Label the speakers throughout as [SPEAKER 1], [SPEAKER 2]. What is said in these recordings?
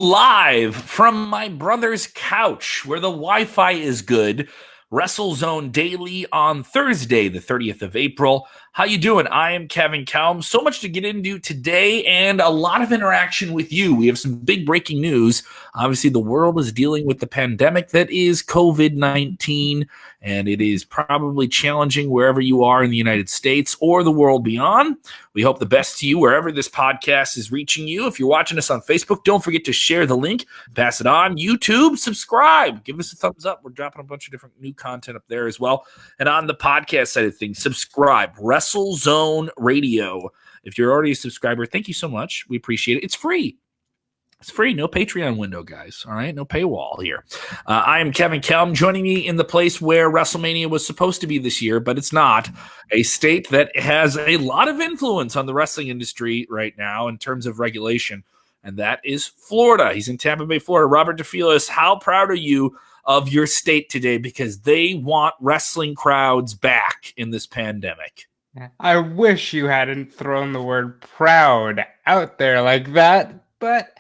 [SPEAKER 1] Live from my brother's couch where the Wi-Fi is good. Wrestlezone daily on Thursday, the 30th of April. How you doing? I am Kevin Kelm. So much to get into today and a lot of interaction with you. We have some big breaking news. Obviously, the world is dealing with the pandemic that is COVID-19, and it is probably challenging wherever you are in the United States or the world beyond. We hope the best to you wherever this podcast is reaching you. If you're watching us on Facebook, don't forget to share the link, pass it on. YouTube, subscribe, give us a thumbs up. We're dropping a bunch of different new content up there as well. And on the podcast side of things, subscribe. Wrestlezone Radio. If you're already a subscriber, thank you so much. We appreciate it. It's free. It's free. No Patreon window, guys. All right. No paywall here. I am Kevin Kelm. Joining me in the place where WrestleMania was supposed to be this year, but it's not. A state that has a lot of influence on the wrestling industry right now in terms of regulation, and that is Florida. He's in Tampa Bay, Florida. Robert DeFelius, how proud are you of your state today? Because they want wrestling crowds back in this pandemic.
[SPEAKER 2] I wish you hadn't thrown the word proud out there like that, but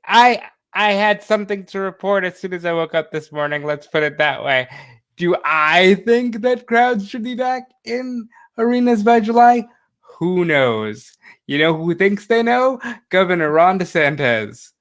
[SPEAKER 2] I had something to report as soon as I woke up this morning. Let's put it that way. Do I think that crowds should be back in arenas by July? Who knows? You know who thinks they know? Governor Ron DeSantis.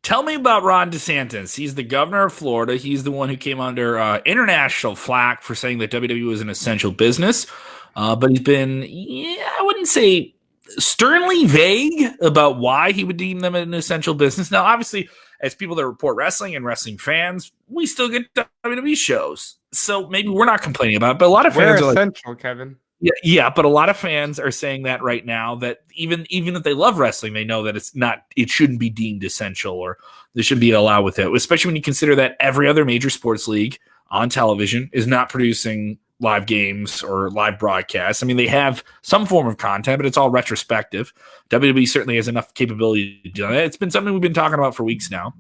[SPEAKER 1] Tell me about Ron DeSantis. He's the governor of Florida. He's the one who came under international flack for saying that WWE was an essential business. But he's been, I wouldn't say sternly vague about why he would deem them an essential business. Now, obviously, as people that report wrestling and wrestling fans, we still get WWE shows. So maybe we're not complaining about it, but a lot of fans
[SPEAKER 2] are
[SPEAKER 1] essential,
[SPEAKER 2] like, Kevin.
[SPEAKER 1] Yeah, but a lot of fans are saying that right now, that even if they love wrestling, they know that it shouldn't be deemed essential, or they should be allowed with it, especially when you consider that every other major sports league on television is not producing live games or live broadcasts. I mean, they have some form of content, but it's all retrospective. WWE certainly has enough capability to do that. It's been something we've been talking about for weeks now.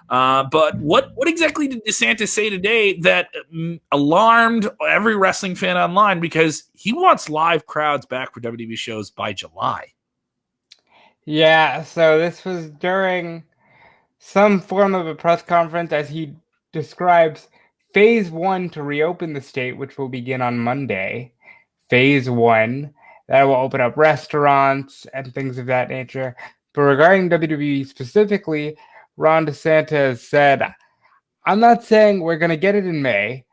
[SPEAKER 1] But what exactly did DeSantis say today that alarmed every wrestling fan online? Because he wants live crowds back for WWE shows by July.
[SPEAKER 2] Yeah, so this was during some form of a press conference, as he describes Phase 1 to reopen the state, which will begin on Monday. Phase 1, that will open up restaurants and things of that nature. But regarding WWE specifically, Ron DeSantis said, I'm not saying we're going to get it in May.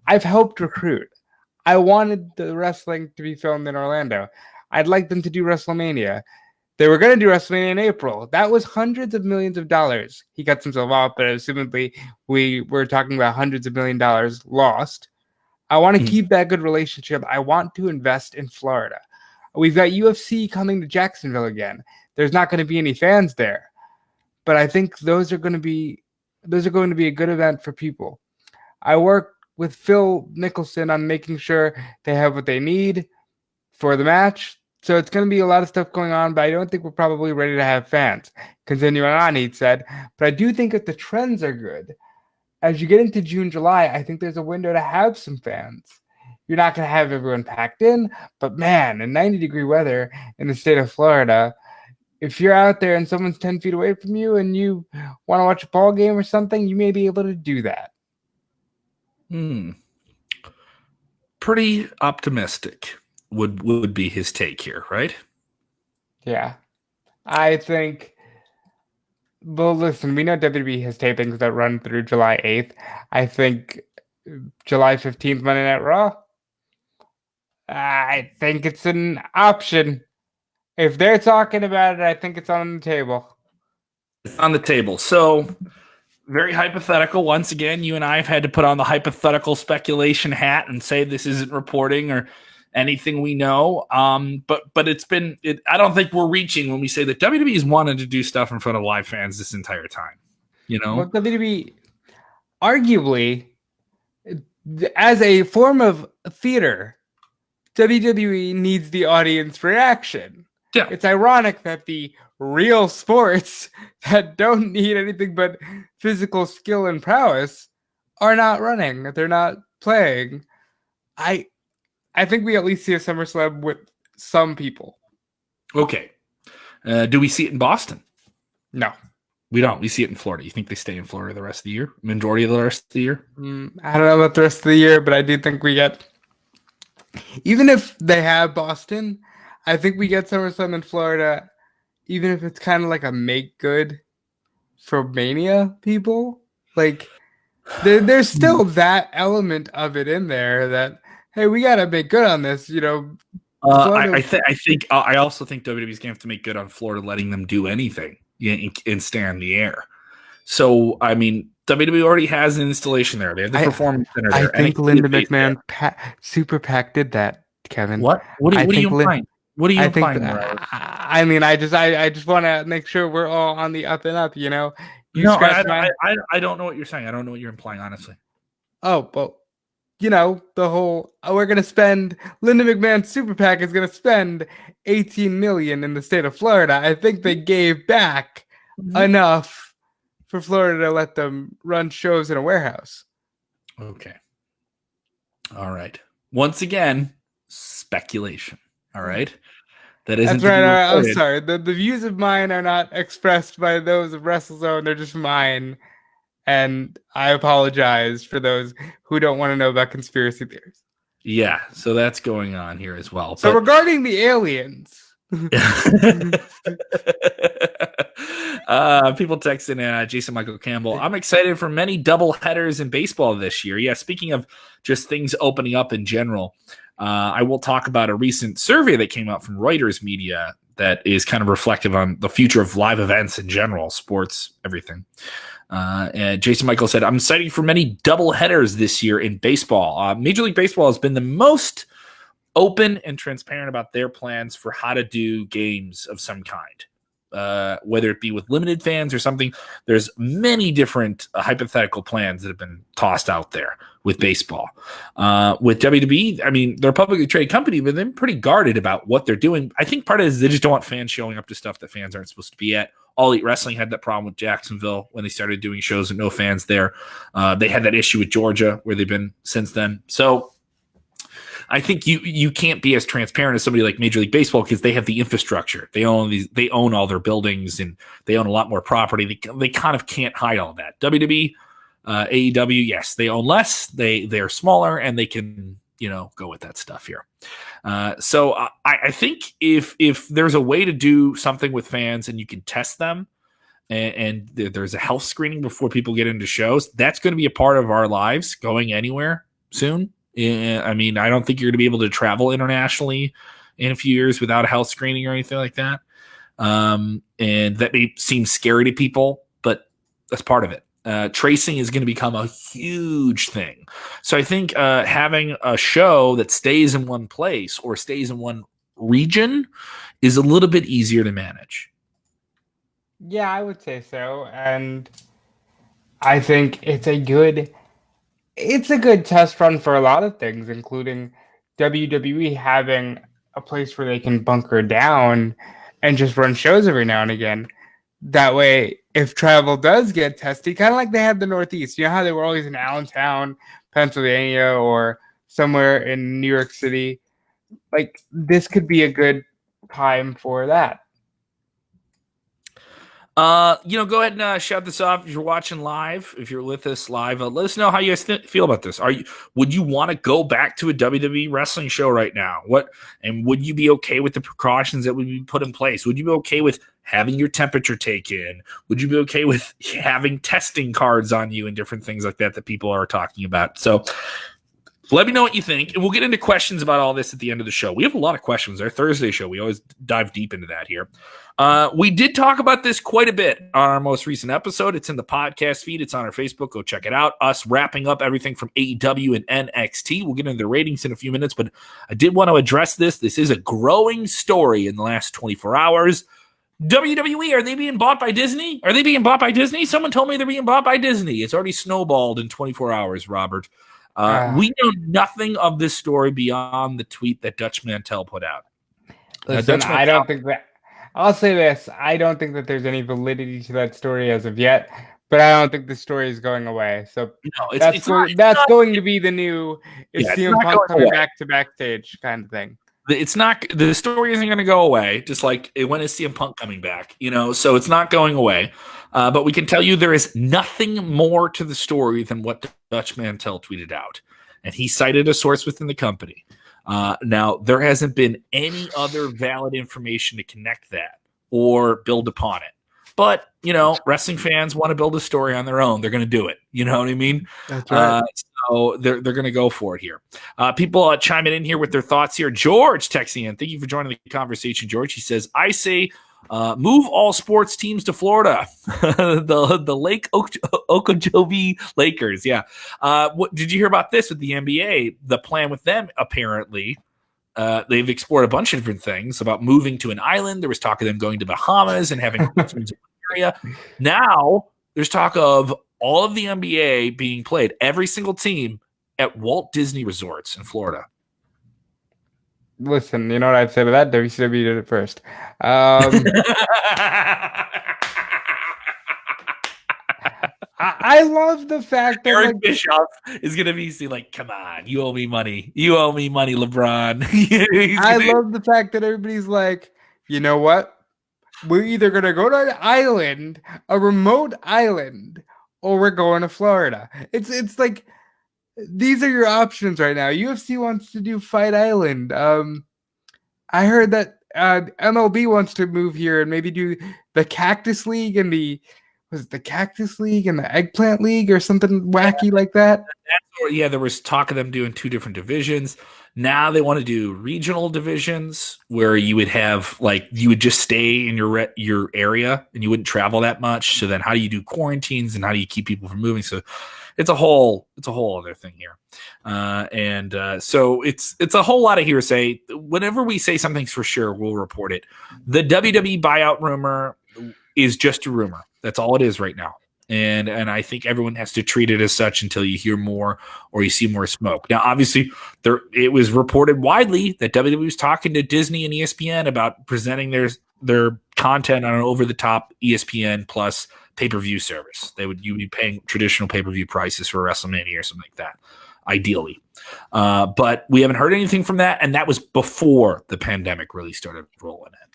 [SPEAKER 2] I've helped recruit. I wanted the wrestling to be filmed in Orlando. I'd like them to do WrestleMania. They were going to do WrestleMania in April. That was hundreds of millions of dollars. He cuts himself off, but assumedly we were talking about hundreds of $millions lost. I want to keep that good relationship. I want to invest in Florida. We've got UFC coming to Jacksonville again. There's not going to be any fans there, but I think those are going to be a good event for people. I work with Phil Nicholson on making sure they have what they need for the match. So it's going to be a lot of stuff going on, but I don't think we're probably ready to have fans. Continuing on, he said, but I do think if the trends are good, as you get into June, July, I think there's a window to have some fans. You're not going to have everyone packed in, but man, in 90-degree weather in the state of Florida, if you're out there and someone's 10 feet away from you and you want to watch a ball game or something, you may be able to do that.
[SPEAKER 1] Pretty optimistic would be his take here, right?
[SPEAKER 2] Yeah. I think, well, listen, we know WWE has tapings that run through July 8th. I think July 15th, Monday Night Raw, I think it's an option. If they're talking about it, I think it's on the table.
[SPEAKER 1] It's on the table. So, very hypothetical. Once again, you and I have had to put on the hypothetical speculation hat and say this isn't reporting or anything we know. But it's been, I don't think we're reaching when we say that WWE's wanted to do stuff in front of live fans this entire time. You know?
[SPEAKER 2] Well, WWE, arguably, as a form of theater, WWE needs the audience reaction.
[SPEAKER 1] Yeah.
[SPEAKER 2] It's ironic that the real sports that don't need anything but physical skill and prowess are not running. They're not playing. I think we at least see a SummerSlam with some people.
[SPEAKER 1] Okay. Do we see it in Boston?
[SPEAKER 2] No.
[SPEAKER 1] We don't. We see it in Florida. You think they stay in Florida the rest of the year? Majority of the rest of the year?
[SPEAKER 2] I don't know about the rest of the year, but I do think we get, even if they have Boston, I think we get SummerSlam in Florida, even if it's kind of like a make good for Mania people. Like, there's still that element of it in there that, hey, we got to make good on this,
[SPEAKER 1] I also think WWE's gonna have to make good on Florida letting them do anything and stay in the air. So I mean, WWE already has an installation there. They have the performance center there.
[SPEAKER 2] I think Linda McMahon Super PAC did that, Kevin.
[SPEAKER 1] What? What are you implying? What are you implying?
[SPEAKER 2] I mean, I just want to make sure we're all on the up and up.
[SPEAKER 1] I don't know what you're saying. I don't know what you're implying, honestly.
[SPEAKER 2] Oh, well, the whole we're gonna spend Linda McMahon Super PAC is gonna spend $18 million in the state of Florida. I think they gave back enough for Florida to let them run shows in a warehouse.
[SPEAKER 1] Okay. All right. Once again, speculation. All right.
[SPEAKER 2] That's right. I'm sorry. The views of mine are not expressed by those of Wrestlezone. They're just mine. And I apologize for those who don't want to know about conspiracy theories.
[SPEAKER 1] Yeah. So that's going on here as well.
[SPEAKER 2] So regarding the aliens.
[SPEAKER 1] People texting Jason Michael Campbell. I'm excited for many double headers in baseball this year. Yeah, speaking of just things opening up in general, I will talk about a recent survey that came out from Reuters Media that is kind of reflective on the future of live events in general, sports, everything. And Jason Michael said, I'm excited for many double headers this year in baseball. Major League Baseball has been the most open and transparent about their plans for how to do games of some kind, whether it be with limited fans or something. There's many different hypothetical plans that have been tossed out there with baseball. With WWE, I mean, they're a publicly traded company, but they're pretty guarded about what they're doing. I think part of it is they just don't want fans showing up to stuff that fans aren't supposed to be at. All Elite Wrestling had that problem with Jacksonville when they started doing shows with no fans there. They had that issue with Georgia where they've been since then. So I think you can't be as transparent as somebody like Major League Baseball because they have the infrastructure. They own all their buildings and they own a lot more property. They kind of can't hide all that. WWE, AEW, yes, they own less. They're smaller and they can go with that stuff here. So I think if there's a way to do something with fans and you can test them and there's a health screening before people get into shows, that's going to be a part of our lives going anywhere soon. I mean, I don't think you're going to be able to travel internationally in a few years without a health screening or anything like that. And that may seem scary to people, but that's part of it. Tracing is going to become a huge thing. So I think having a show that stays in one place or stays in one region is a little bit easier to manage.
[SPEAKER 2] Yeah, I would say so. And I think it's a good test run for a lot of things, including WWE having a place where they can bunker down and just run shows every now and again. That way, if travel does get testy, kind of like they had the Northeast, you know how they were always in Allentown, Pennsylvania, or somewhere in New York City? Like, this could be a good time for that.
[SPEAKER 1] Go ahead and shout this off if you're watching live. If you're with us live, let us know how you guys feel about this. Would you want to go back to a WWE wrestling show right now? And would you be okay with the precautions that would be put in place? Would you be okay with having your temperature taken? Would you be okay with having testing cards on you and different things like that people are talking about? So let me know what you think, and we'll get into questions about all this at the end of the show. We have a lot of questions. Our Thursday show, we always dive deep into that here. We did talk about this quite a bit on our most recent episode. It's in the podcast feed. It's on our Facebook. Go check it out. Us wrapping up everything from AEW and NXT. We'll get into the ratings in a few minutes, but I did want to address this. This is a growing story in the last 24 hours. WWE, are they being bought by Disney? Are they being bought by Disney? Someone told me they're being bought by Disney. It's already snowballed in 24 hours, Robert. We know nothing of this story beyond the tweet that Dutch Mantel put out.
[SPEAKER 2] Listen, I don't think that. I'll say this: I don't think that there's any validity to that story as of yet. But I don't think the story is going away. So that's going to be the new. It's CM Punk coming back to backstage kind of thing.
[SPEAKER 1] It's not. The story isn't going to go away. Just like it when is CM Punk coming back. So it's not going away. But we can tell you there is nothing more to the story than what Dutch Mantel tweeted out. And he cited a source within the company. Now, there hasn't been any other valid information to connect that or build upon it. But, wrestling fans want to build a story on their own. They're going to do it. You know what I mean?
[SPEAKER 2] That's right.
[SPEAKER 1] So they're going to go for it here. People chiming in here with their thoughts here. George texting in. Thank you for joining the conversation, George. He says, I say move all sports teams to Florida. the Lake Okeechobee Lakers. Yeah. What did you hear about this with the NBA? The plan with them, apparently, they've explored a bunch of different things about moving to an island. There was talk of them going to Bahamas and having teams in the area. Now there's talk of all of the NBA being played, every single team at Walt Disney Resorts in Florida.
[SPEAKER 2] Listen, you know what I'd say to that? WCW did it first. I love the fact that
[SPEAKER 1] Eric Bischoff is going to be like, come on, you owe me money. You owe me money, LeBron.
[SPEAKER 2] I love the fact that everybody's like, you know what? We're either going to go to an island, a remote island, or we're going to Florida. It's like, these are your options right now. UFC wants to do Fight Island. I heard that MLB wants to move here and maybe do the Cactus League and the Cactus League and the Eggplant League or something wacky like that.
[SPEAKER 1] Yeah, there was talk of them doing 2 different divisions. Now they want to do regional divisions where you would have you would just stay in your area and you wouldn't travel that much. So then how do you do quarantines and how do you keep people from moving? So it's a whole other thing here. So it's a whole lot of hearsay. Whenever we say something's for sure, we'll report it. The WWE buyout rumor is just a rumor. That's all it is right now. And I think everyone has to treat it as such until you hear more or you see more smoke. Now, obviously, it was reported widely that WWE was talking to Disney and ESPN about presenting their content on an over-the-top ESPN Plus pay-per-view service. You'd be paying traditional pay-per-view prices for WrestleMania or something like that, ideally. But we haven't heard anything from that, and that was before the pandemic really started rolling in.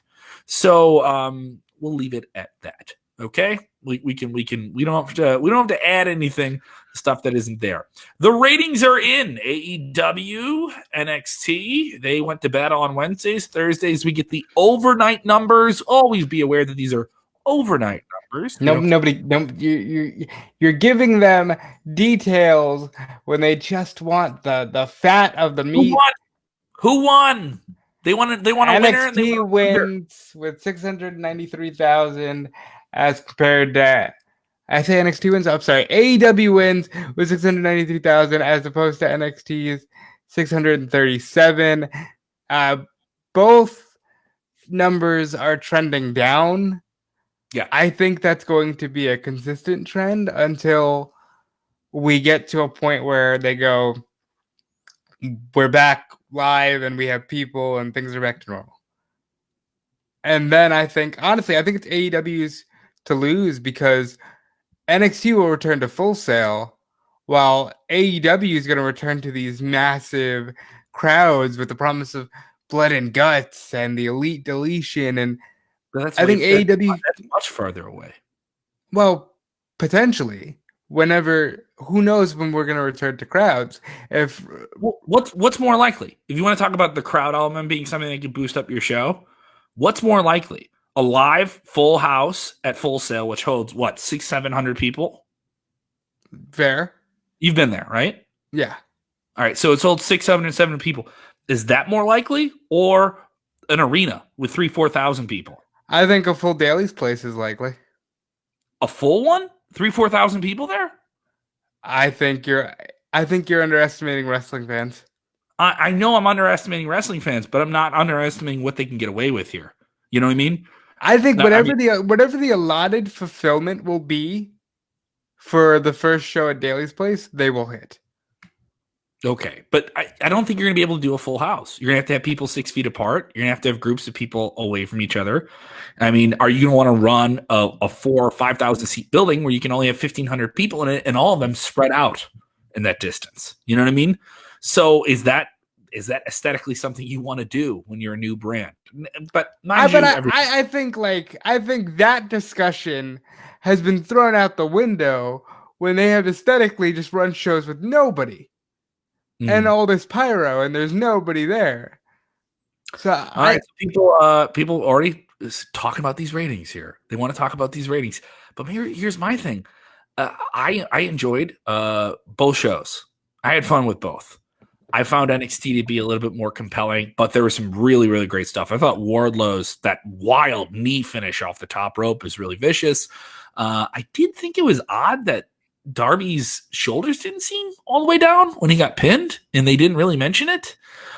[SPEAKER 1] So we'll leave it at that. Okay, we don't have to add anything stuff that isn't there. The ratings are in AEW, NXT. They went to battle on Wednesdays. Thursdays we get the overnight numbers. Always be aware that these are overnight numbers.
[SPEAKER 2] You're giving them details when they just want the fat of the meat.
[SPEAKER 1] Who won? They want a winner.
[SPEAKER 2] NXT wins with 693,000. As compared to, I say NXT wins. I'm sorry, AEW wins with 693,000 as opposed to NXT's 637. Both numbers are trending down.
[SPEAKER 1] Yeah,
[SPEAKER 2] I think that's going to be a consistent trend until we get to a point where they go, we're back live and we have people and things are back to normal. And then honestly, I think it's AEW's to lose because NXT will return to Full Sail while AEW is going to return to these massive crowds with the promise of blood and guts and the elite deletion. And I think AEW
[SPEAKER 1] that's much farther away.
[SPEAKER 2] Well, potentially who knows when we're going to return to crowds.
[SPEAKER 1] What's more likely? If you want to talk about the crowd element being something that can boost up your show, what's more likely? A live full house at Full Sail, which holds 600-700 people.
[SPEAKER 2] Fair.
[SPEAKER 1] You've been there, right?
[SPEAKER 2] Yeah.
[SPEAKER 1] All right. So it's holds 600-700 people. Is that more likely, or an arena with 3,000-4,000 people?
[SPEAKER 2] I think a full Daly's place is likely.
[SPEAKER 1] A full one? 3,000-4,000 people there?
[SPEAKER 2] I think you're underestimating wrestling fans.
[SPEAKER 1] I know I'm underestimating wrestling fans, but I'm not underestimating what they can get away with here. You know what I mean?
[SPEAKER 2] I think whatever the allotted fulfillment will be for the first show at Daly's place, they will hit.
[SPEAKER 1] Okay, but I don't think you're going to be able to do a full house. You're going to have people 6 feet apart. You're going to have groups of people away from each other. I mean, are you going to want to run a 4,000 or 5,000 seat building where you can only have 1,500 people in it and all of them spread out in that distance? You know what I mean? So is that aesthetically something you want to do when you're a new brand? But I think that discussion
[SPEAKER 2] has been thrown out the window when they have aesthetically just run shows with nobody and all this pyro and there's nobody there. So
[SPEAKER 1] all right, people already talking about these ratings here. They want to talk about these ratings, but here's my thing. I enjoyed both shows. I had fun with both. I found NXT to be a little bit more compelling, but there was some really, really great stuff. I thought Wardlow's that wild knee finish off the top rope was really vicious. I did think it was odd that Darby's shoulders didn't seem all the way down when he got pinned, and they didn't really mention it.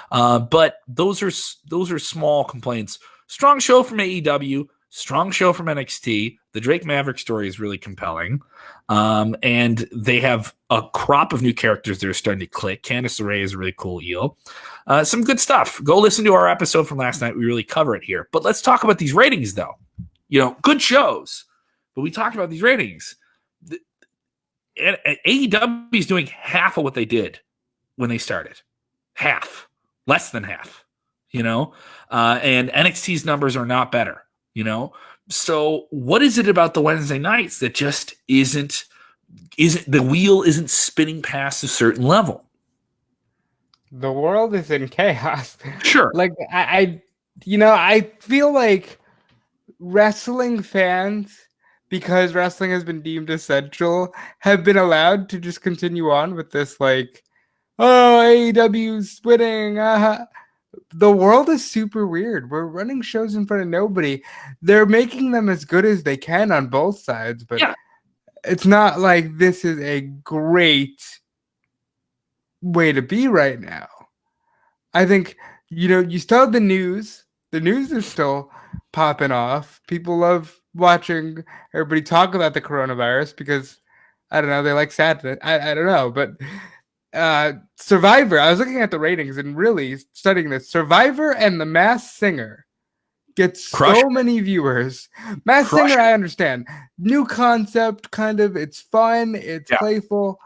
[SPEAKER 1] But those are small complaints. Strong show from AEW, strong show from NXT. The Drake Maverick story is really compelling. And they have a crop of new characters that are starting to click. Candice LeRae is a really cool eel. Some good stuff. Go listen to our episode from last night. We really cover it here. But let's talk about these ratings, though. Good shows. But we talked about these ratings. AEW is doing half of what they did when they started. Half. Less than half. And NXT's numbers are not better. So what is it about the Wednesday nights that just isn't the wheel isn't spinning past a certain level?
[SPEAKER 2] The world is in chaos.
[SPEAKER 1] Sure.
[SPEAKER 2] Like I feel like wrestling fans, because wrestling has been deemed essential, have been allowed to just continue on with this like, oh, AEW's winning. The world is super weird. We're running shows in front of nobody. They're making them as good as they can on both sides, but it's not like this is a great way to be right now. I think, you still have the news. The news is still popping off. People love watching everybody talk about the coronavirus because, I don't know, they like sadness. I don't know, but Survivor, I was looking at the ratings and really studying this. Survivor and The Masked Singer gets so many viewers. Masked Singer, I understand. New concept, kind of. It's fun. It's playful.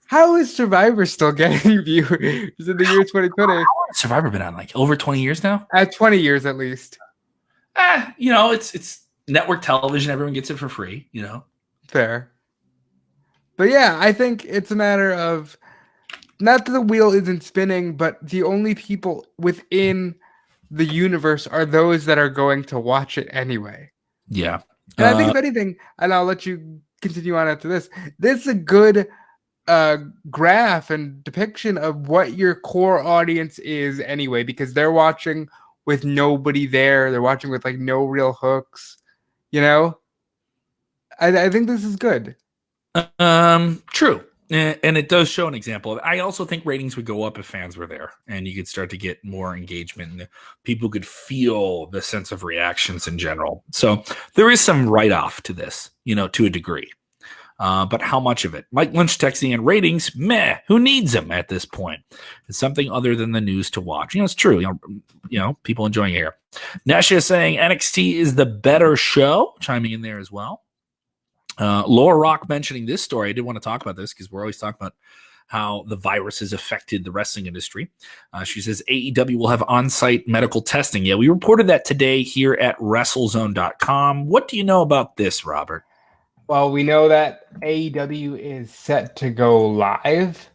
[SPEAKER 2] How is Survivor still getting viewers in the year 2020?
[SPEAKER 1] How long has Survivor been on? Like over 20 years now?
[SPEAKER 2] At 20 years at least.
[SPEAKER 1] It's network television. Everyone gets it for free,
[SPEAKER 2] Fair. But yeah, I think it's a matter of not that the wheel isn't spinning, but the only people within the universe are those that are going to watch it anyway.
[SPEAKER 1] Yeah.
[SPEAKER 2] And I think if anything, and I'll let you continue on after this, this is a good graph and depiction of what your core audience is anyway, because they're watching with nobody there. They're watching with like no real hooks, I think this is good.
[SPEAKER 1] True. And it does show an example. I also think ratings would go up if fans were there and you could start to get more engagement and people could feel the sense of reactions in general. So there is some write-off to this, to a degree. But how much of it? Mike Lynch texting in ratings, meh, who needs them at this point? It's something other than the news to watch. It's true. People enjoying it here. Nesha is saying NXT is the better show, chiming in there as well. Laura Rock mentioning this story. I did want to talk about this because we're always talking about how the virus has affected the wrestling industry. She says AEW will have on-site medical testing. Yeah, we reported that today here at Wrestlezone.com. What do you know about this, Robert?
[SPEAKER 2] Well, we know that AEW is set to go live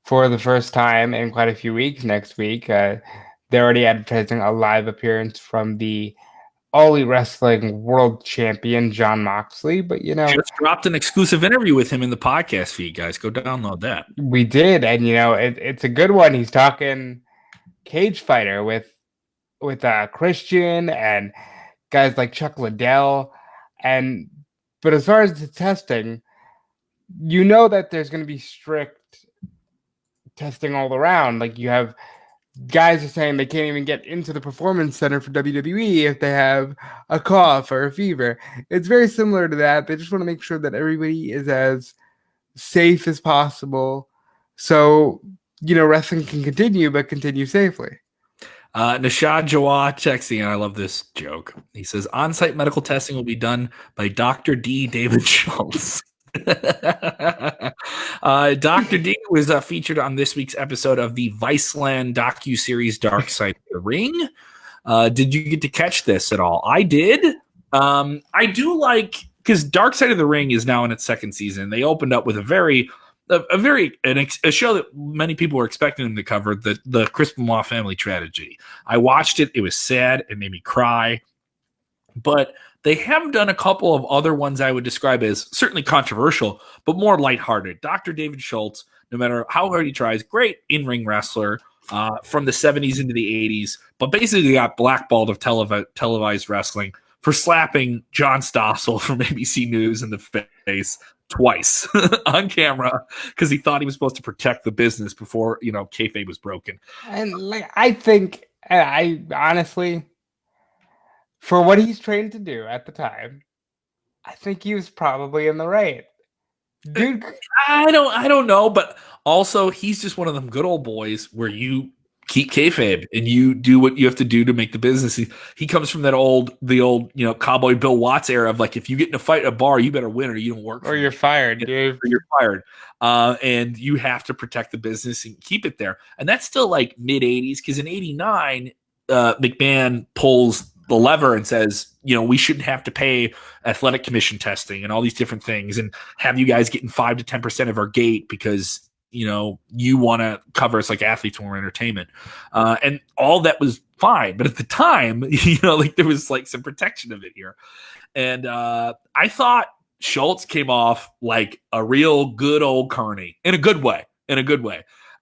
[SPEAKER 2] for the first time in quite a few weeks next week. They're already advertising a live appearance from the All Elite Wrestling World Champion Jon Moxley, but
[SPEAKER 1] just dropped an exclusive interview with him in the podcast feed, guys. Go download that.
[SPEAKER 2] We did, and it's a good one. He's talking cage fighter with Christian and guys like Chuck Liddell, but as far as the testing, that there's going to be strict testing all around. Like you have guys are saying they can't even get into the performance center for WWE if they have a cough or a fever. It's very similar to that. They just want to make sure that everybody is as safe as possible. So, wrestling can continue, but continue safely.
[SPEAKER 1] Nishad Jawad texting, and I love this joke. He says, on-site medical testing will be done by Dr. D. David Schultz. Dr. D was featured on this week's episode of the Viceland docuseries Dark Side of the Ring. Did you get to catch this at all? I did. I do like because Dark Side of the Ring is now in its second season. They opened up with a show that many people were expecting them to cover, the Chris Benoit family tragedy. I watched it. It was sad. It made me cry. But they have done a couple of other ones I would describe as certainly controversial, but more lighthearted. Dr. David Schultz, no matter how hard he tries, great in-ring wrestler from the 70s into the 80s, but basically got blackballed of televised wrestling for slapping John Stossel from ABC News in the face twice on camera because he thought he was supposed to protect the business before, kayfabe was broken.
[SPEAKER 2] And I honestly, for what he's trained to do at the time, I think he was probably in the right. Dude,
[SPEAKER 1] I don't know, but also he's just one of them good old boys where you keep kayfabe and you do what you have to do to make the business. He comes from the old cowboy Bill Watts era of like, if you get in a fight at a bar, you better win or you don't work.
[SPEAKER 2] Or you're fired, dude.
[SPEAKER 1] Or you're fired. And you have to protect the business and keep it there. And that's still like mid 80s because in 89, McMahon pulls the lever and says, we shouldn't have to pay athletic commission testing and all these different things and have you guys getting 5 to 10% of our gate because, you want to cover us like athletes when we're entertainment. And all that was fine. But at the time, there was like some protection of it here. And I thought Schultz came off like a real good old carny in a good way. And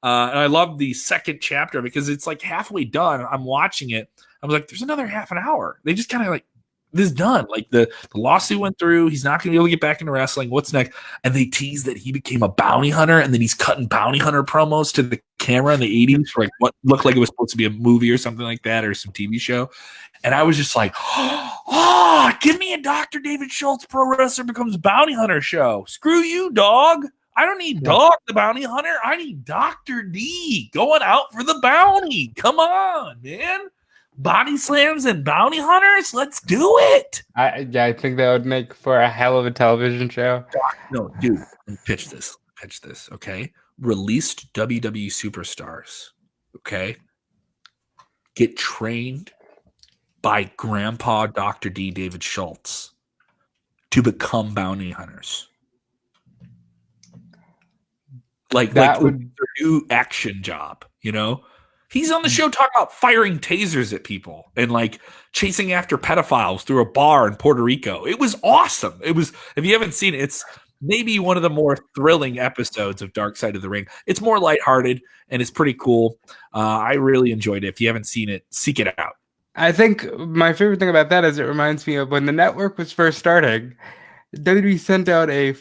[SPEAKER 1] I love the second chapter because it's like halfway done. I'm watching it. I was like, there's another half an hour. They just kind of like, this is done. Like the lawsuit went through. He's not going to be able to get back into wrestling. What's next? And they tease that he became a bounty hunter and then he's cutting bounty hunter promos to the camera in the 80s for like what looked like it was supposed to be a movie or something like that or some TV show. And I was just like, give me a Dr. David Schultz pro wrestler becomes bounty hunter show. Screw you, dog. I don't need Dog the bounty hunter. I need Dr. D going out for the bounty. Come on, man. Body slams and bounty hunters. Let's do it.
[SPEAKER 2] I think that would make for a hell of a television show.
[SPEAKER 1] No, dude, pitch this. Okay. Released WWE superstars. Okay. Get trained by Grandpa Dr. D. David Schultz to become bounty hunters. Like would be their new action job, He's on the show talking about firing tasers at people and like chasing after pedophiles through a bar in Puerto Rico. It was awesome. It was, if you haven't seen it, it's maybe one of the more thrilling episodes of Dark Side of the Ring. It's more lighthearted and it's pretty cool. I really enjoyed it. If you haven't seen it, seek it out.
[SPEAKER 2] I think my favorite thing about that is it reminds me of when the network was first starting, WWE sent out a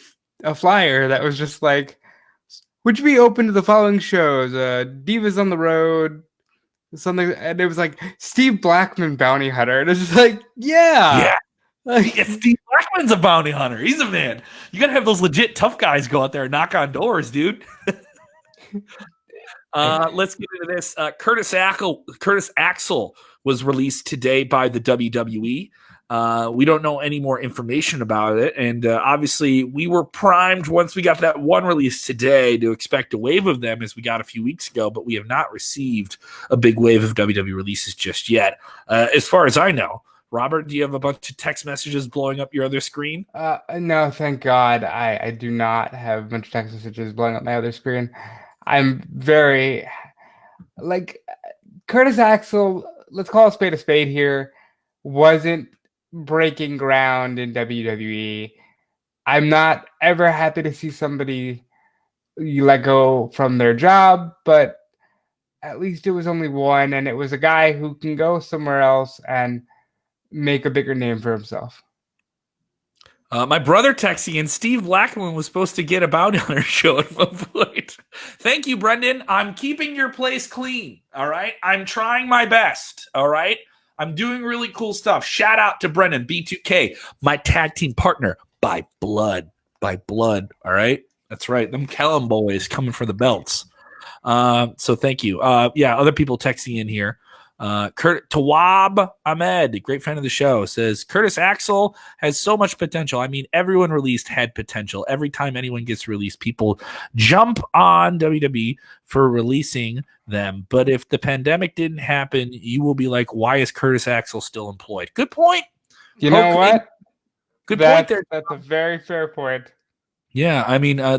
[SPEAKER 2] flyer that was just like, would you be open to the following shows? Divas on the Road, something, and it was like Steve Blackman bounty hunter, and it's just like, yeah.
[SPEAKER 1] Steve Blackman's a bounty hunter. He's a man. You gotta have those legit tough guys go out there and knock on doors, dude. Let's get into this. Curtis Axel was released today by the WWE. We don't know any more information about it. And obviously, we were primed once we got that one release today to expect a wave of them as we got a few weeks ago, but we have not received a big wave of WWE releases just yet. As far as I know. Robert, do you have a bunch of text messages blowing up your other screen?
[SPEAKER 2] No, thank God. I do not have a bunch of text messages blowing up my other screen. I'm very, Curtis Axel, let's call a spade here, wasn't breaking ground in WWE. I'm not ever happy to see somebody let go from their job, but at least it was only one, and it was a guy who can go somewhere else and make a bigger name for himself.
[SPEAKER 1] My brother texting and Steve Blackman was supposed to get a bounty hunter show at one point. Thank you, Brendan. I'm keeping your place clean. All right. I'm trying my best. All right. I'm doing really cool stuff. Shout out to Brendan, B2K, my tag team partner by blood. All right. That's right. Them Kellum boys coming for the belts. So thank you. Other people texting in here. Tawab Ahmed, great fan of the show, says Curtis Axel has so much potential. I mean, everyone released had potential. Every time anyone gets released, people jump on WWE for releasing them. But if the pandemic didn't happen, you will be like, why is Curtis Axel still employed? Good point.
[SPEAKER 2] You know what?
[SPEAKER 1] Good point there.
[SPEAKER 2] That's a very fair point.
[SPEAKER 1] Yeah, I mean, a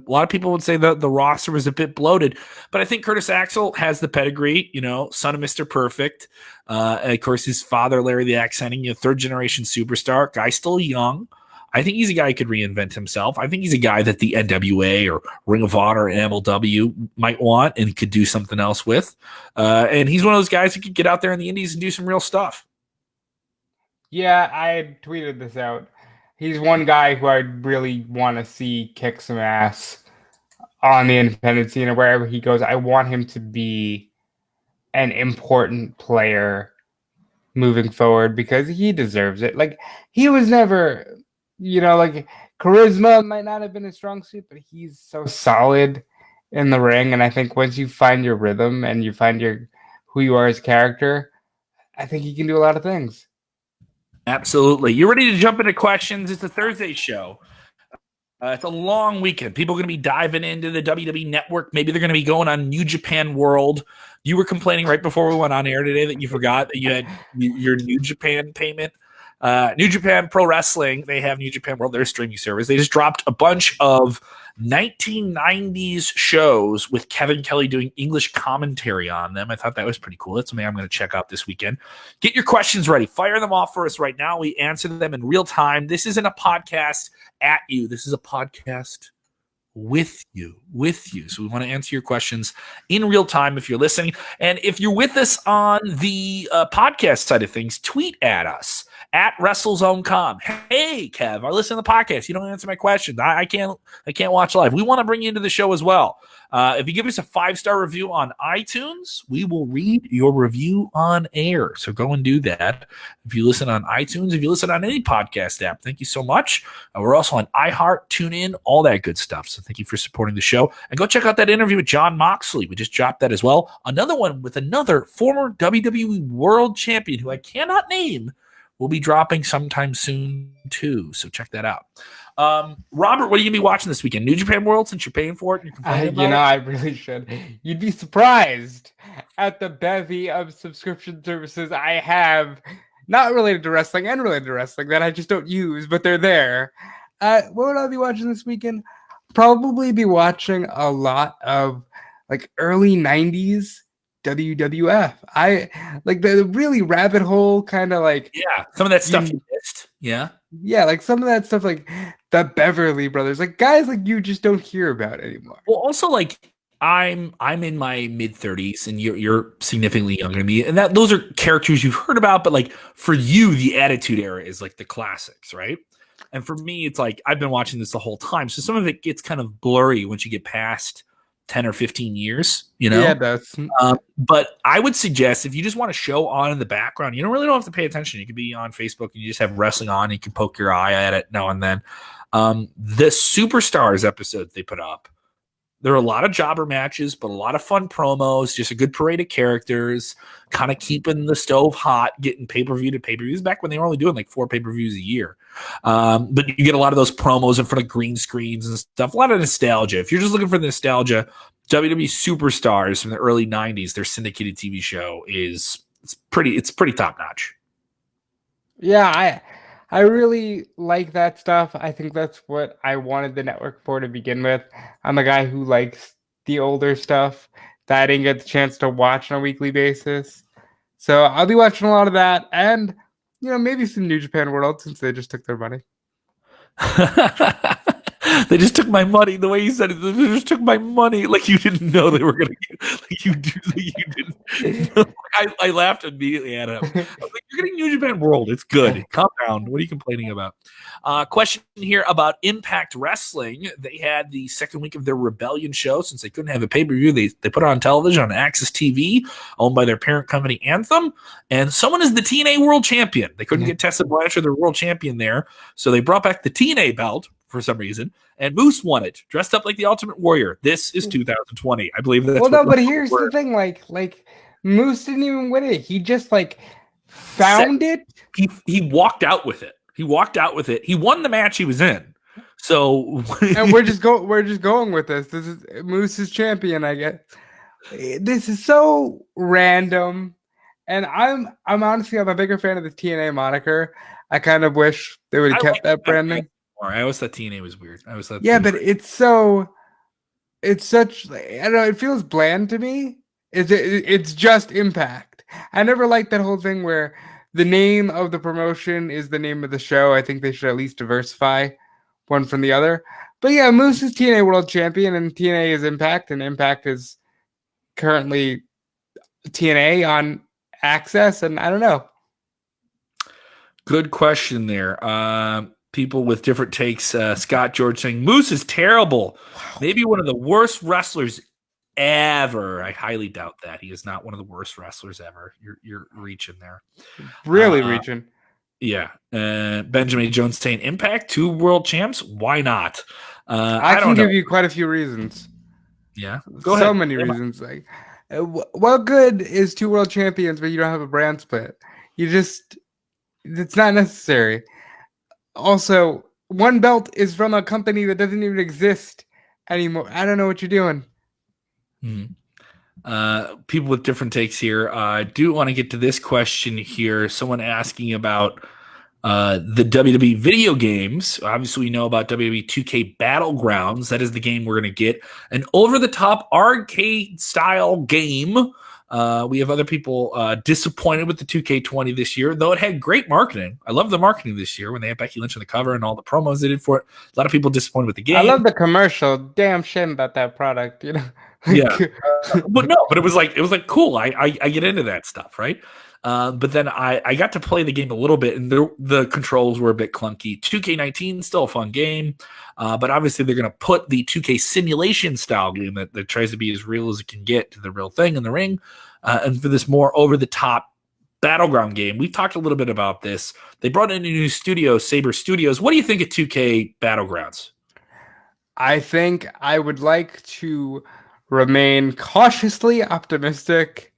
[SPEAKER 1] lot of people would say that the roster was a bit bloated, but I think Curtis Axel has the pedigree, son of Mr. Perfect. And of course, his father, Larry the Axe Hennig, third generation superstar, guy still young. I think he's a guy who could reinvent himself. I think he's a guy that the NWA or Ring of Honor or MLW might want and could do something else with. And he's one of those guys who could get out there in the indies and do some real stuff.
[SPEAKER 2] Yeah, I tweeted this out. He's one guy who I really want to see kick some ass on the independent scene or wherever he goes. I want him to be an important player moving forward because he deserves it. Like, he was never, like, charisma might not have been a strong suit, but he's so solid in the ring. And I think once you find your rhythm and you find who you are as a character, I think he can do a lot of things.
[SPEAKER 1] Absolutely. You ready to jump into questions? It's a Thursday show. It's a long weekend. People are going to be diving into the WWE Network. Maybe they're going to be going on New Japan World. You were complaining right before we went on air today that you forgot that you had your New Japan payment. New Japan Pro Wrestling, they have New Japan World, their streaming service. They just dropped a bunch of 1990s shows with Kevin Kelly doing English commentary on them. I thought that was pretty cool. That's something I'm going to check out this weekend. Get your questions ready. Fire them off for us right now. We answer them in real time. This isn't a podcast at you. This is a podcast with you. So we want to answer your questions in real time if you're listening. And if you're with us on the podcast side of things, tweet at us at WrestleZone.com. Hey, Kev, I listen to the podcast. You don't answer my questions. I can't watch live. We want to bring you into the show as well. If you give us a 5-star review on iTunes, we will read your review on air. So go and do that. If you listen on iTunes, if you listen on any podcast app, thank you so much. We're also on iHeart, TuneIn, all that good stuff. So thank you for supporting the show. And go check out that interview with Jon Moxley. We just dropped that as well. Another one with another former WWE World Champion who I cannot name will be dropping sometime soon too. So check that out. Robert, what are you going to be watching this weekend? New Japan World, since you're paying for it? And you're
[SPEAKER 2] I really should. You'd be surprised at the bevy of subscription services I have, not related to wrestling and related to wrestling, that I just don't use, but they're there. What would I be watching this weekend? Probably be watching a lot of like early 90s WWF. I like the really rabbit hole kind of like,
[SPEAKER 1] some of that stuff you missed.
[SPEAKER 2] Yeah, like some of that stuff, like the Beverly Brothers, like guys like you just don't hear about anymore.
[SPEAKER 1] Well, also like I'm in my mid-30s and you're significantly younger than me, and those are characters you've heard about, but like for you, the Attitude Era is like the classics, right? And for me, it's like I've been watching this the whole time, so some of it gets kind of blurry once you get past 10 or 15 years,
[SPEAKER 2] Yeah, it does.
[SPEAKER 1] But I would suggest if you just want a show on in the background, you don't have to pay attention. You could be on Facebook and you just have wrestling on. And you can poke your eye at it now and then. The Superstars episodes they put up, there are a lot of jobber matches, but a lot of fun promos, just a good parade of characters, kind of keeping the stove hot, getting pay-per-view to pay-per-views back when they were only doing like 4 pay-per-views a year. But you get a lot of those promos in front of green screens and stuff, a lot of nostalgia. If you're just looking for the nostalgia, WWE Superstars from the early 90s, their syndicated TV show it's pretty top-notch.
[SPEAKER 2] Yeah, I really like that stuff. I think that's what I wanted the network for to begin with. I'm a guy who likes the older stuff that I didn't get the chance to watch on a weekly basis. So I'll be watching a lot of that and, maybe some New Japan World since they just took their money.
[SPEAKER 1] They just took my money. The way you said it, they just took my money. Like you didn't know they were going to get. Like you didn't. I laughed immediately at him. I was like, "You're getting New Japan World. It's good. Calm down. What are you complaining about?" Question here about Impact Wrestling. They had the second week of their Rebellion show since they couldn't have a pay-per-view. They put it on television on Access TV, owned by their parent company Anthem. And someone is the TNA World Champion. They couldn't get Tessa Blanchard, the World Champion, there, so they brought back the TNA belt for some reason, and Moose won it, dressed up like the Ultimate Warrior. This is 2020. I believe that's
[SPEAKER 2] but here's the thing, like Moose didn't even win it. He just found it.
[SPEAKER 1] He walked out with it. He won the match he was in. So
[SPEAKER 2] and we're just going with this. This is Moose's champion, I guess. This is so random. And I'm honestly a bigger fan of the TNA moniker. I kind of wish they would
[SPEAKER 1] I
[SPEAKER 2] have
[SPEAKER 1] like
[SPEAKER 2] kept that
[SPEAKER 1] that
[SPEAKER 2] branding.
[SPEAKER 1] more. I always thought TNA was weird. I always thought
[SPEAKER 2] Yeah,
[SPEAKER 1] they
[SPEAKER 2] but
[SPEAKER 1] were.
[SPEAKER 2] it's such, I don't know, it feels bland to me. It's just Impact. I never liked that whole thing where the name of the promotion is the name of the show. I think they should at least diversify one from the other. But yeah, Moose is TNA World Champion, and TNA is Impact, and Impact is currently TNA on Access, and I don't know.
[SPEAKER 1] Good question there. People with different takes. Scott George saying Moose is terrible.
[SPEAKER 2] Wow.
[SPEAKER 1] Maybe one of the worst wrestlers ever. I highly doubt that. He is not one of the worst wrestlers ever. You're reaching there.
[SPEAKER 2] Really reaching.
[SPEAKER 1] Yeah. Benjamin Jones saying Impact 2 world champs. Why not?
[SPEAKER 2] I
[SPEAKER 1] I
[SPEAKER 2] can
[SPEAKER 1] don't know.
[SPEAKER 2] give you quite a few reasons.
[SPEAKER 1] Yeah. Go
[SPEAKER 2] So
[SPEAKER 1] ahead.
[SPEAKER 2] many reasons. Like, what good is 2 world champions, but you don't have a brand split? It's not necessary. Also, one belt is from a company that doesn't even exist anymore. I don't know what you're doing.
[SPEAKER 1] People with different takes here. I do want to get to this question here. Someone asking about the WWE video games. Obviously, we know about WWE 2K Battlegrounds. That is the game we're going to get. An over-the-top arcade-style game. We have other people disappointed with the 2K20 this year, though it had great marketing. I love the marketing this year when they had Becky Lynch on the cover and all the promos they did for it. A lot of people disappointed with the game.
[SPEAKER 2] I love the commercial. Damn shame about that product,
[SPEAKER 1] Yeah. But it was like cool. I get into that stuff, right? But then I got to play the game a little bit, and the controls were a bit clunky. 2K19 still a fun game, but obviously they're going to put the 2K simulation style game that tries to be as real as it can get to the real thing in the ring, and for this more over the top battleground game. We've talked a little bit about this. They brought in a new studio, Saber Studios. What do you think of 2K Battlegrounds?
[SPEAKER 2] I think I would like to remain cautiously optimistic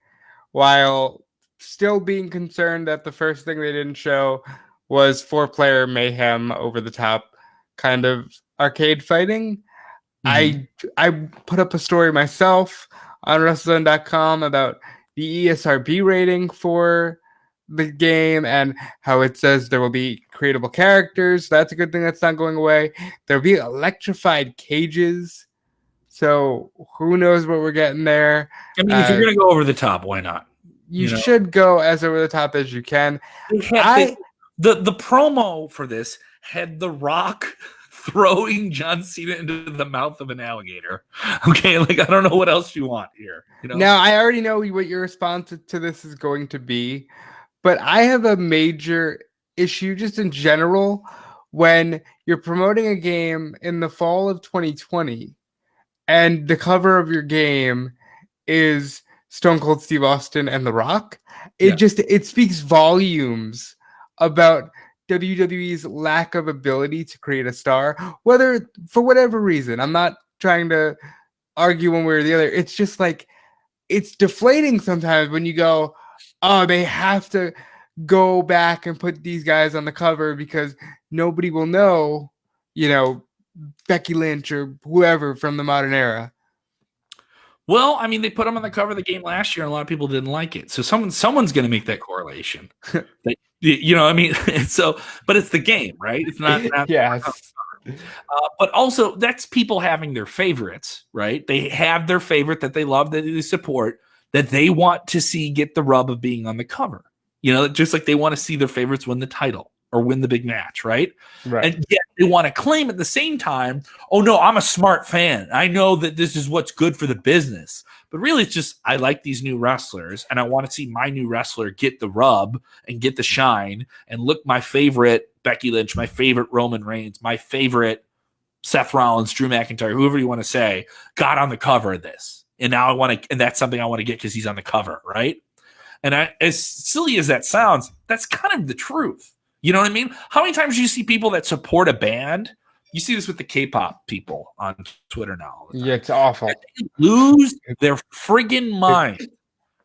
[SPEAKER 2] while still being concerned that the first thing they didn't show was 4-player mayhem over the top kind of arcade fighting. I put up a story myself on Wrestlezone.com about the ESRB rating for the game and how it says there will be creatable characters. That's a good thing that's not going away. There'll be electrified cages. So who knows what we're getting there.
[SPEAKER 1] I mean, if you're going to go over the top, why not?
[SPEAKER 2] You should go as over the top as you can.
[SPEAKER 1] The promo for this had The Rock throwing John Cena into the mouth of an alligator. Okay, like I don't know what else you want here.
[SPEAKER 2] Now I already know what your response to this is going to be, but I have a major issue just in general when you're promoting a game in the fall of 2020 and the cover of your game is Stone Cold Steve Austin and The Rock. It speaks volumes about WWE's lack of ability to create a star, whether for whatever reason. I'm not trying to argue one way or the other. It's just like it's deflating sometimes when you go, oh, they have to go back and put these guys on the cover because nobody will know, Becky Lynch or whoever from the modern era.
[SPEAKER 1] Well, I mean, they put them on the cover of the game last year, and a lot of people didn't like it. So someone's going to make that correlation. But it's the game, right? It's not
[SPEAKER 2] Yes.
[SPEAKER 1] But also, that's people having their favorites, right? They have their favorite that they love, that they support, that they want to see get the rub of being on the cover. Just like they want to see their favorites win the title or win the big match, right? And yet they want to claim at the same time, oh no, I'm a smart fan. I know that this is what's good for the business. But really, it's just I like these new wrestlers, and I want to see my new wrestler get the rub and get the shine. And look, my favorite Becky Lynch, my favorite Roman Reigns, my favorite Seth Rollins, Drew McIntyre, whoever you want to say, got on the cover of this. And now and that's something I want to get because he's on the cover, right? And as silly as that sounds, that's kind of the truth. You know what I mean? How many times do you see people that support a band? You see this with the K-pop people on Twitter now.
[SPEAKER 2] Yeah, it's awful.
[SPEAKER 1] They lose their friggin' mind.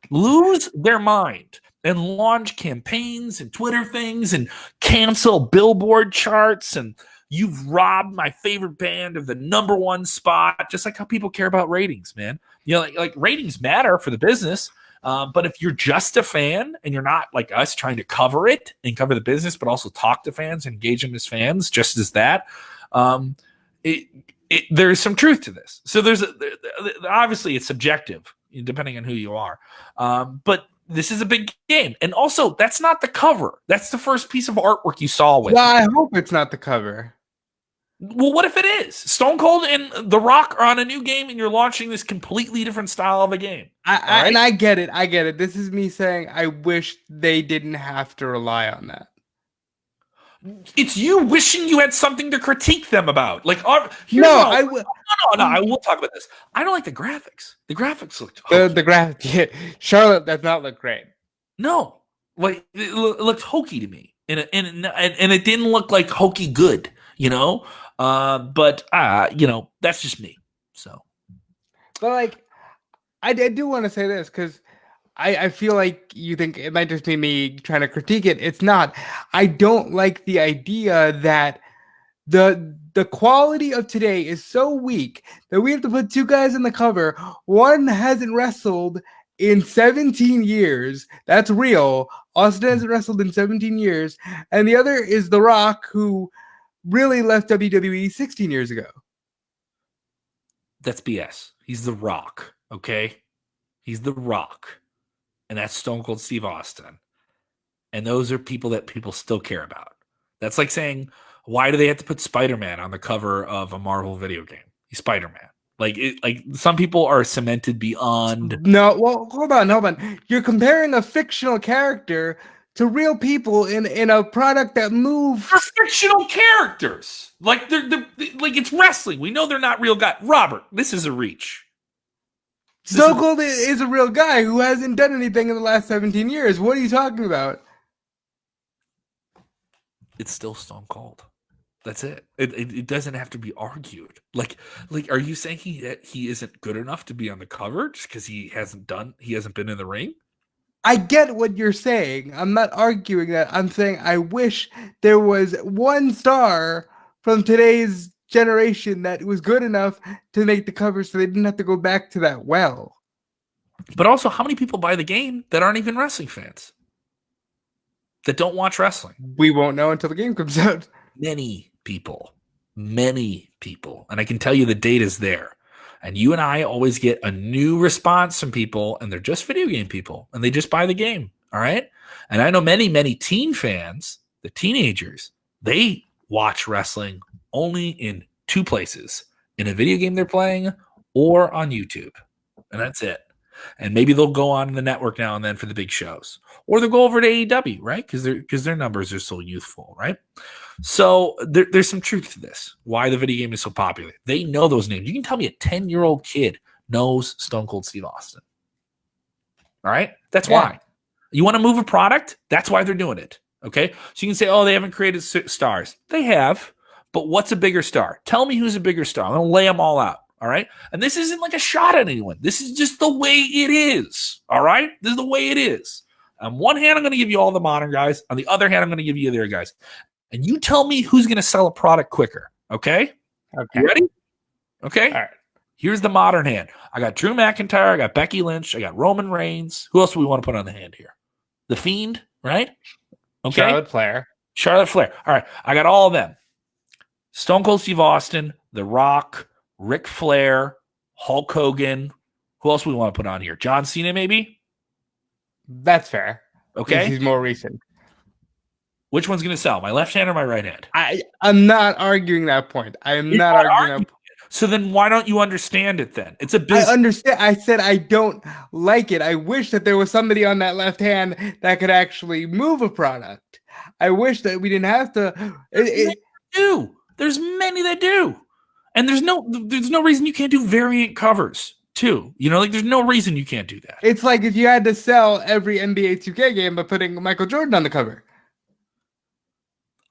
[SPEAKER 1] Lose their mind and launch campaigns and Twitter things and cancel Billboard charts. And you've robbed my favorite band of the #1 spot, just like how people care about ratings, man. Like ratings matter for the business. But if you're just a fan and you're not like us trying to cover it and cover the business, but also talk to fans and engage them as fans, just as that, there's some truth to this. So obviously it's subjective depending on who you are. But this is a big game. And also, that's not the cover. That's the first piece of artwork you saw with.
[SPEAKER 2] Well, I hope it's not the cover.
[SPEAKER 1] Well, what if it is? Stone Cold and The Rock are on a new game, and you're launching this completely different style of a game.
[SPEAKER 2] And I get it. I get it. This is me saying I wish they didn't have to rely on that.
[SPEAKER 1] It's you wishing you had something to critique them about. Like, I will talk about this. I don't like the graphics. The graphics looked
[SPEAKER 2] the graphics. Yeah. Charlotte does not look great.
[SPEAKER 1] No, like it looked hokey to me, and it didn't look like hokey good. But that's just me. So,
[SPEAKER 2] but like, I do want to say this because I feel like you think it might just be me trying to critique it. It's not. I don't like the idea that the quality of today is so weak that we have to put two guys on the cover. One hasn't wrestled in 17 years. That's real. Austin hasn't wrestled in 17 years. And the other is The Rock, who really left WWE 16 years ago.
[SPEAKER 1] That's BS. He's The Rock, okay? He's The Rock. And that's Stone Cold Steve Austin. And those are people that people still care about. That's like saying, why do they have to put Spider-Man on the cover of a Marvel video game? He's Spider-Man. Like some people are cemented beyond.
[SPEAKER 2] No, well, hold on. You're comparing a fictional character to real people in a product that moves.
[SPEAKER 1] They're fictional characters. Like they're like it's wrestling. We know they're not real guys. Robert, this is a reach.
[SPEAKER 2] Stone Cold is a real guy who hasn't done anything in the last 17 years. What are you talking about?
[SPEAKER 1] It's still Stone Cold. That's it. It doesn't have to be argued. Like, are you saying he isn't good enough to be on the cover just because he hasn't been in the ring?
[SPEAKER 2] I get what you're saying. I'm not arguing that. I'm saying I wish there was one star from today's generation that was good enough to make the cover so they didn't have to go back to that well.
[SPEAKER 1] But also, how many people buy the game that aren't even wrestling fans? That don't watch wrestling?
[SPEAKER 2] We won't know until the game comes out.
[SPEAKER 1] Many people. And I can tell you the data's there. And you and I always get a new response from people, and they're just video game people, and they just buy the game. All right. And I know many, many teen fans, the teenagers, they watch wrestling only in two places: in a video game they're playing or on YouTube. And that's it. And maybe they'll go on the network now and then for the big shows, or they'll go over to AEW, right? Because their numbers are so youthful, right? So there's some truth to this. Why the video game is so popular? They know those names. You can tell me a 10-year-old kid knows Stone Cold Steve Austin. All right, that's why. You want to move a product? That's why they're doing it. Okay, so you can say, oh, they haven't created stars. They have, but what's a bigger star? Tell me who's a bigger star. I'm gonna lay them all out. All right. And this isn't like a shot at anyone. This is just the way it is. All right. This is the way it is. On one hand, I'm going to give you all the modern guys. On the other hand, I'm going to give you the other guys. And you tell me who's going to sell a product quicker. Okay.
[SPEAKER 2] Okay.
[SPEAKER 1] You ready? Okay.
[SPEAKER 2] All right.
[SPEAKER 1] Here's the modern hand. I got Drew McIntyre. I got Becky Lynch. I got Roman Reigns. Who else do we want to put on the hand here? The Fiend, right? Okay. Charlotte Flair. All right. I got all of them. Stone Cold Steve Austin, The Rock, Ric Flair, Hulk Hogan. Who else we want to put on here? John Cena, maybe?
[SPEAKER 2] That's fair.
[SPEAKER 1] Okay.
[SPEAKER 2] He's more recent.
[SPEAKER 1] Which one's going to sell? My left hand or my right hand?
[SPEAKER 2] I'm not arguing that point. I am not arguing that point.
[SPEAKER 1] So then why don't you understand it then? It's a business.
[SPEAKER 2] I understand. I said I don't like it. I wish that there was somebody on that left hand that could actually move a product. I wish that we didn't have to.
[SPEAKER 1] There's many that do. And there's no reason you can't do variant covers too. There's no reason you can't do that.
[SPEAKER 2] It's like if you had to sell every NBA 2K game by putting Michael Jordan on the cover.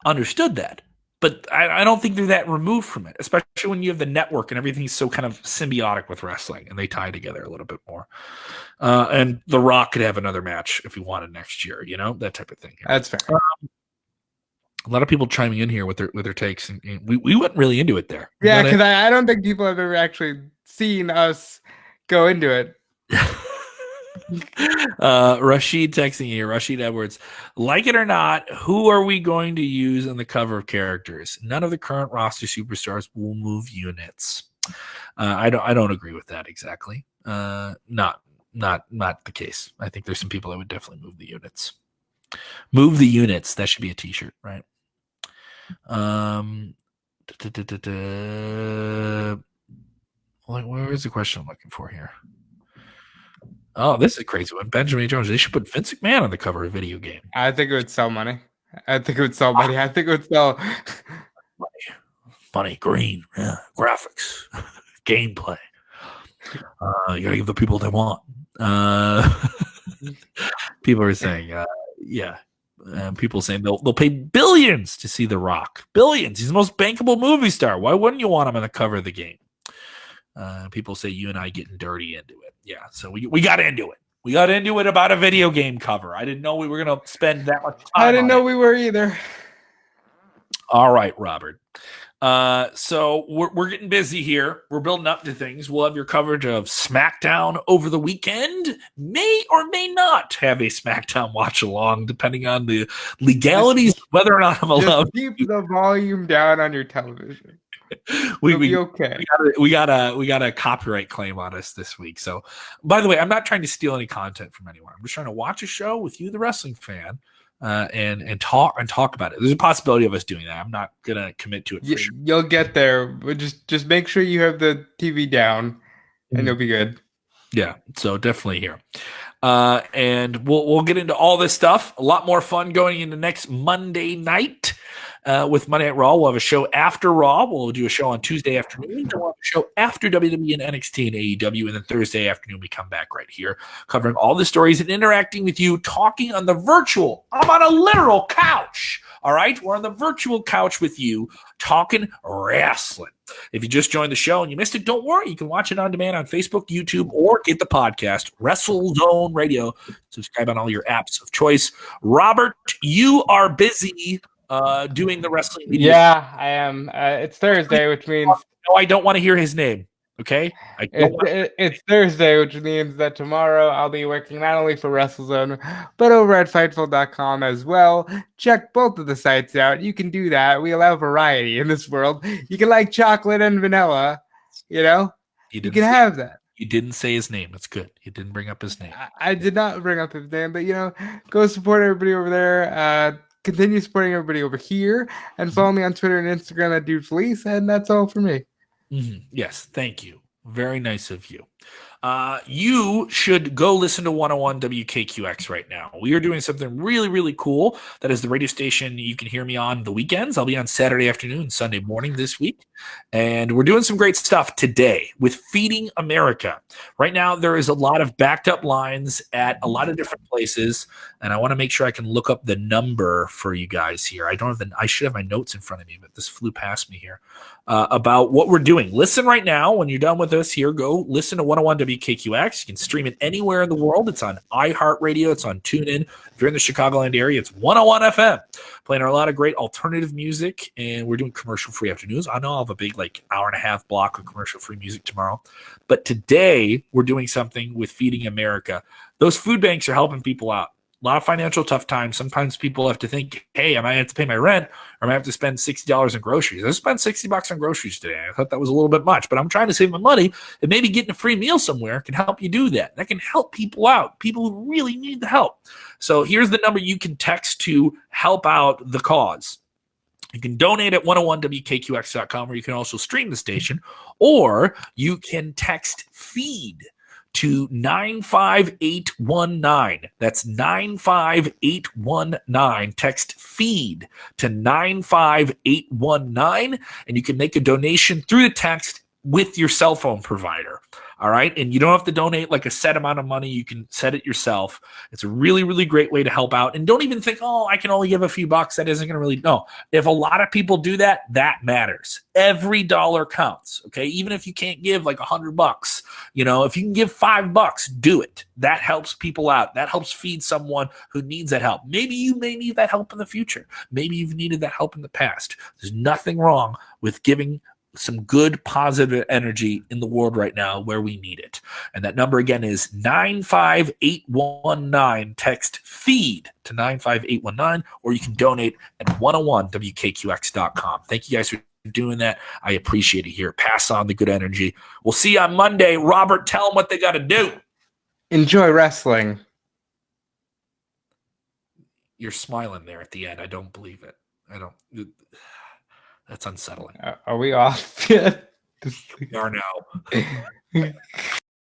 [SPEAKER 1] Understood that. But I don't think they're that removed from it, especially when you have the network and everything's so kind of symbiotic with wrestling and they tie together a little bit more. And The Rock could have another match if he wanted next year, that type of thing.
[SPEAKER 2] That's fair.
[SPEAKER 1] A lot of people chiming in here with their takes, and we went really into it there.
[SPEAKER 2] Yeah, because I don't think people have ever actually seen us go into it.
[SPEAKER 1] Rashid texting here. Rashid Edwards. Like it or not, who are we going to use on the cover of characters? None of the current roster superstars will move units. I don't agree with that exactly. Not the case. I think there's some people that would definitely move the units. Move the units. That should be a T-shirt, right? Where is the question I'm looking for here? Oh, this is a crazy one. Benjamin Jones. They should put Vince McMahon on the cover of a video game.
[SPEAKER 2] I think it would sell money. I think it would sell money. I think it would sell
[SPEAKER 1] money, green, yeah, graphics, gameplay. You gotta give the people what they want. People are saying, yeah. People saying they'll pay billions to see The Rock. Billions. He's the most bankable movie star. Why wouldn't you want him on the cover of the game? People say you and I getting dirty into it. Yeah, so we got into it. We got into it about a video game cover. I didn't know we were going to spend that much time.
[SPEAKER 2] I didn't know we were either.
[SPEAKER 1] All right, Robert. So we're getting busy here. We're building up to things. We'll have your coverage of SmackDown over the weekend. May or may not have a SmackDown watch along, depending on the legalities, whether or not I'm allowed.
[SPEAKER 2] Just keep the volume down on your television. We'll be okay.
[SPEAKER 1] We got a copyright claim on us this week. So, by the way, I'm not trying to steal any content from anyone. I'm just trying to watch a show with you, the wrestling fan, and talk about it. There's a possibility of us doing that. I'm not gonna commit to it for sure.
[SPEAKER 2] You'll get there, but just make sure you have the TV down, and you'll be good.
[SPEAKER 1] Yeah, so definitely here. And we'll get into all this stuff. A lot more fun going into next Monday night. With Monday Night Raw, we'll have a show after Raw. We'll do a show on Tuesday afternoon. Then we'll have a show after WWE and NXT and AEW. And then Thursday afternoon, we come back right here, covering all the stories and interacting with you, talking on the virtual. I'm on a literal couch. All right? We're on the virtual couch with you, talking wrestling. If you just joined the show and you missed it, don't worry. You can watch it on demand on Facebook, YouTube, or get the podcast, Wrestlezone Radio. Subscribe on all your apps of choice. Robert, you are busy doing the wrestling media.
[SPEAKER 2] Yeah, I am. It's Thursday, which means
[SPEAKER 1] no, I don't want to hear his name. Okay,
[SPEAKER 2] it's Thursday, which means that tomorrow I'll be working not only for Wrestlezone, but over at Fightful.com as well. Check both of the sites out. You can do that. We allow variety in this world. You can like chocolate and vanilla. You know, you can have that.
[SPEAKER 1] You didn't say his name. That's good. You didn't bring up his name.
[SPEAKER 2] I did not bring up his name, but go support everybody over there. Continue supporting everybody over here, and follow me on Twitter and Instagram at Dude Felice, and that's all for me.
[SPEAKER 1] Mm-hmm. Yes, thank you. Very nice of you. You should go listen to 101 WKQX right now. We are doing something really, really cool. That is the radio station you can hear me on the weekends. I'll be on Saturday afternoon, Sunday morning this week. And we're doing some great stuff today with Feeding America. Right now, there is a lot of backed up lines at a lot of different places. And I want to make sure I can look up the number for you guys here. I should have my notes in front of me, but this flew past me here. About what we're doing. Listen right now. When you're done with us here, go listen to 101 WKQX. You can stream it anywhere in the world. It's on iHeartRadio. It's on TuneIn. If you're in the Chicagoland area, it's 101 FM. Playing a lot of great alternative music, and we're doing commercial-free afternoons. I know I'll have a big hour-and-a-half block of commercial-free music tomorrow. But today, we're doing something with Feeding America. Those food banks are helping people out. A lot of financial tough times. Sometimes people have to think, hey, I might have to pay my rent, or I might have to spend $60 on groceries. I spent $60 on groceries today. I thought that was a little bit much, but I'm trying to save my money, and maybe getting a free meal somewhere can help you do that. That can help people out, people who really need the help. So here's the number you can text to help out the cause. You can donate at 101WKQX.com, or you can also stream the station, or you can text FEED to 95819. That's 95819. Text FEED to 95819, and you can make a donation through the text with your cell phone provider. All right. And you don't have to donate like a set amount of money. You can set it yourself. It's a really, really great way to help out. And don't even think, oh, I can only give a few bucks. That isn't going to really. No. If a lot of people do that, that matters. Every dollar counts. Okay. Even if you can't give like $100, if you can give $5, do it. That helps people out. That helps feed someone who needs that help. Maybe you may need that help in the future. Maybe you've needed that help in the past. There's nothing wrong with giving some good positive energy in the world right now where we need it. And that number again is 95819. Text FEED to 95819, or you can donate at 101wkqx.com. Thank you guys for doing that. I appreciate it here. Pass on the good energy. We'll see you on Monday. Robert, tell them what they got to do.
[SPEAKER 2] Enjoy wrestling.
[SPEAKER 1] You're smiling there at the end. I don't believe it. I don't. That's unsettling.
[SPEAKER 2] Are we off yet?
[SPEAKER 1] We are now.